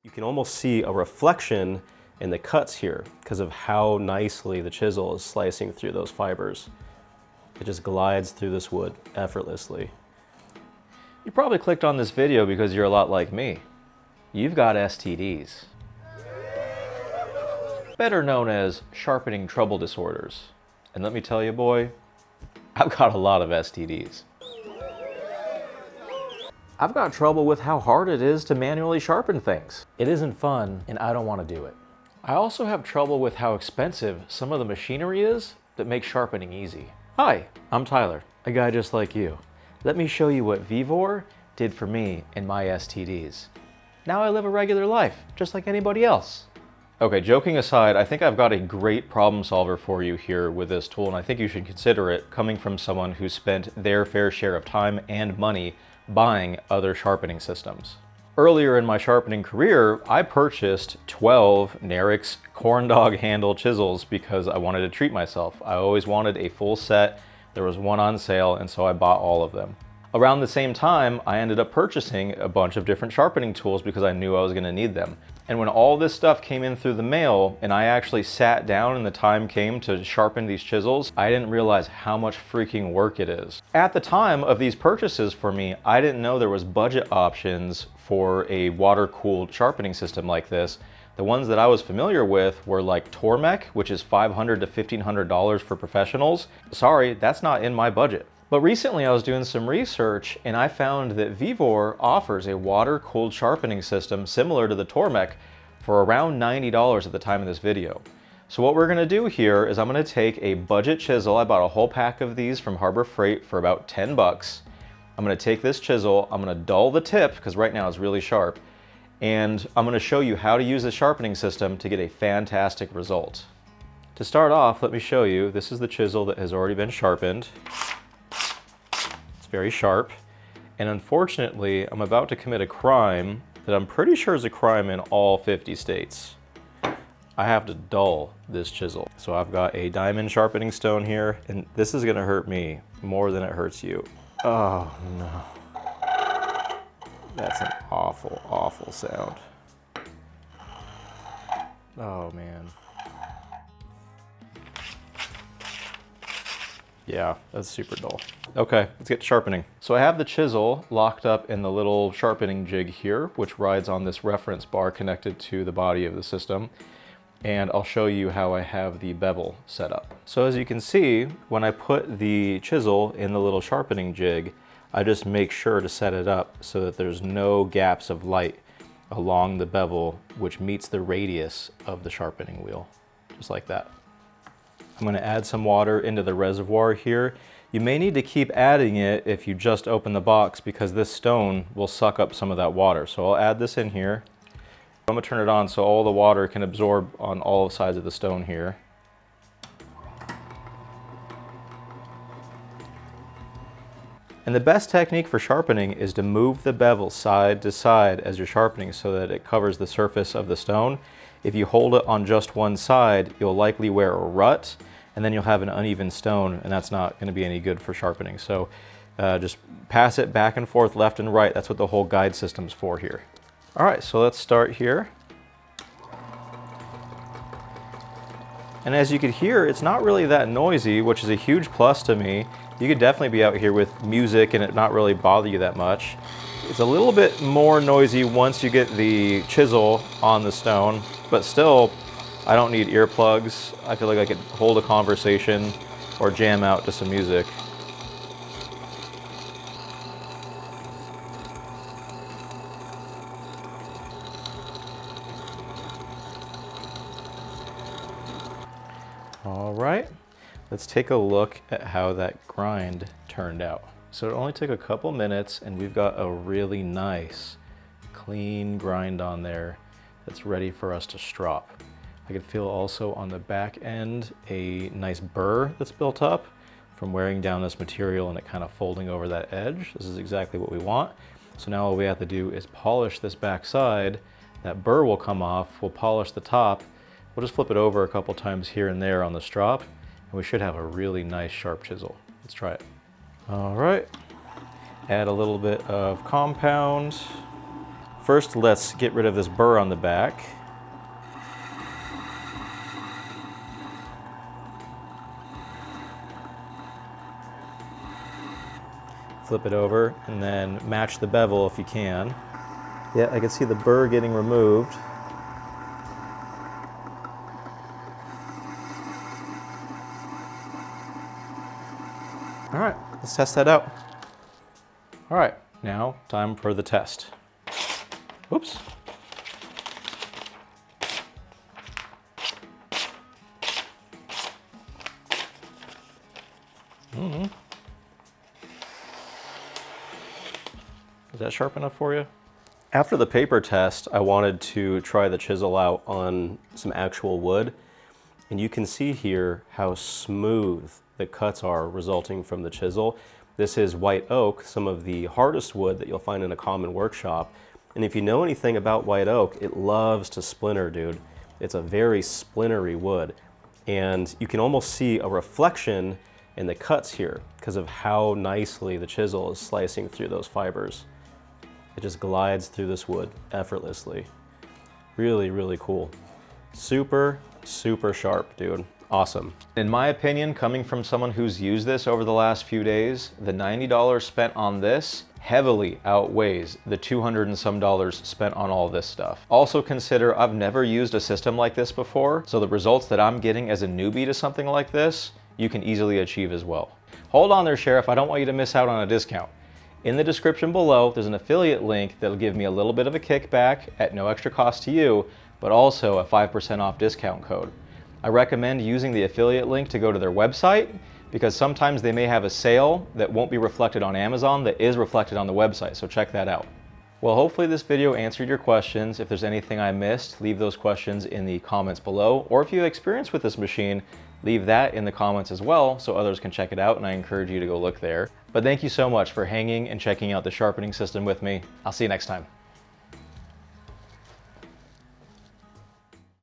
You can almost see a reflection in the cuts here because of how nicely the chisel is slicing through those fibers. It just glides through this wood effortlessly. You probably clicked on this video because you're a lot like me. You've got STDs. Better known as sharpening trouble disorders. And let me tell you, boy, I've got a lot of STDs. I've got trouble with how hard it is to manually sharpen things. It isn't fun, and I don't want to do it. I also have trouble with how expensive some of the machinery is that makes sharpening easy. Hi, I'm Tyler, a guy just like you. Let me show you what VEVOR did for me and my STDs. Now I live a regular life, just like anybody else. Okay, joking aside, I think I've got a great problem solver for you here with this tool, and I think you should consider it coming from someone who spent their fair share of time and money buying other sharpening systems. Earlier in my sharpening career, I purchased 12 Narix corn dog handle chisels because I wanted to treat myself. I always wanted a full set. There was one on sale, and so I bought all of them. Around the same time, I ended up purchasing a bunch of different sharpening tools because I knew I was going to need them. And when all this stuff came in through the mail and I actually sat down and the time came to sharpen these chisels, I didn't realize how much freaking work it is. At the time of these purchases for me, I didn't know there was budget options for a water-cooled sharpening system like this. The ones that I was familiar with were like Tormek, which is $500 to $1,500 for professionals. Sorry, that's not in my budget. But recently I was doing some research and I found that VEVOR offers a water-cooled sharpening system similar to the Tormek for around $90 at the time of this video. So what we're gonna do here is I'm gonna take a budget chisel. I bought a whole pack of these from Harbor Freight for about 10 bucks. I'm gonna take this chisel, I'm gonna dull the tip because right now it's really sharp, and I'm gonna show you how to use the sharpening system to get a fantastic result. To start off, let me show you, this is the chisel that has already been sharpened. It's very sharp, and unfortunately, I'm about to commit a crime that I'm pretty sure is a crime in all 50 states. I have to dull this chisel. So I've got a diamond sharpening stone here, and this is gonna hurt me more than it hurts you. Oh no. That's an awful, awful sound. Oh man. Yeah, that's super dull. Okay, let's get sharpening. So I have the chisel locked up in the little sharpening jig here, which rides on this reference bar connected to the body of the system. And I'll show you how I have the bevel set up. So as you can see, when I put the chisel in the little sharpening jig, I just make sure to set it up so that there's no gaps of light along the bevel, which meets the radius of the sharpening wheel, just like that. I'm going to add some water into the reservoir here. You may need to keep adding it if you just open the box because this stone will suck up some of that water. So I'll add this in here. I'm going to turn it on so all the water can absorb on all sides of the stone here. And the best technique for sharpening is to move the bevel side to side as you're sharpening so that it covers the surface of the stone. If you hold it on just one side, you'll likely wear a rut and then you'll have an uneven stone, and that's not going to be any good for sharpening. So just pass it back and forth, left and right. That's what the whole guide system's for here. All right, so let's start here. And as you could hear, it's not really that noisy, which is a huge plus to me. You could definitely be out here with music and it not really bother you that much. It's a little bit more noisy once you get the chisel on the stone, but still, I don't need earplugs. I feel like I could hold a conversation or jam out to some music. All right, let's take a look at how that grind turned out. So it only took a couple minutes and we've got a really nice, clean grind on there that's ready for us to strop. I can feel also on the back end a nice burr that's built up from wearing down this material and it kind of folding over that edge. This is exactly what we want. So now all we have to do is polish this back side. That burr will come off, we'll polish the top. We'll just flip it over a couple times here and there on the strop, and we should have a really nice sharp chisel. Let's try it. All right, add a little bit of compound, First, let's get rid of this burr on the back. Flip it over and then match the bevel if you can. Yeah, I can see the burr getting removed. All right, let's test that out. All right, now time for the test. Oops. Is that sharp enough for you? After the paper test, I wanted to try the chisel out on some actual wood. And you can see here how smooth the cuts are resulting from the chisel. This is white oak, some of the hardest wood that you'll find in a common workshop. And if you know anything about white oak, it loves to splinter, dude. It's a very splintery wood. And you can almost see a reflection in the cuts here because of how nicely the chisel is slicing through those fibers. It just glides through this wood effortlessly. Really, really cool. Super, super sharp, dude. Awesome. In my opinion, coming from someone who's used this over the last few days, the $90 spent on this heavily outweighs the $200 and some spent on all this stuff. Also consider I've never used a system like this before, so the results that I'm getting as a newbie to something like this, you can easily achieve as well. Hold on there, Sheriff, I don't want you to miss out on a discount. In the description below, there's an affiliate link that'll give me a little bit of a kickback at no extra cost to you, but also a 5% off discount code. I recommend using the affiliate link to go to their website because sometimes they may have a sale that won't be reflected on Amazon that is reflected on the website, so check that out. Well, hopefully this video answered your questions. If there's anything I missed, leave those questions in the comments below, or if you have experience with this machine, leave that in the comments as well so others can check it out, and I encourage you to go look there. But thank you so much for hanging and checking out the sharpening system with me. I'll see you next time.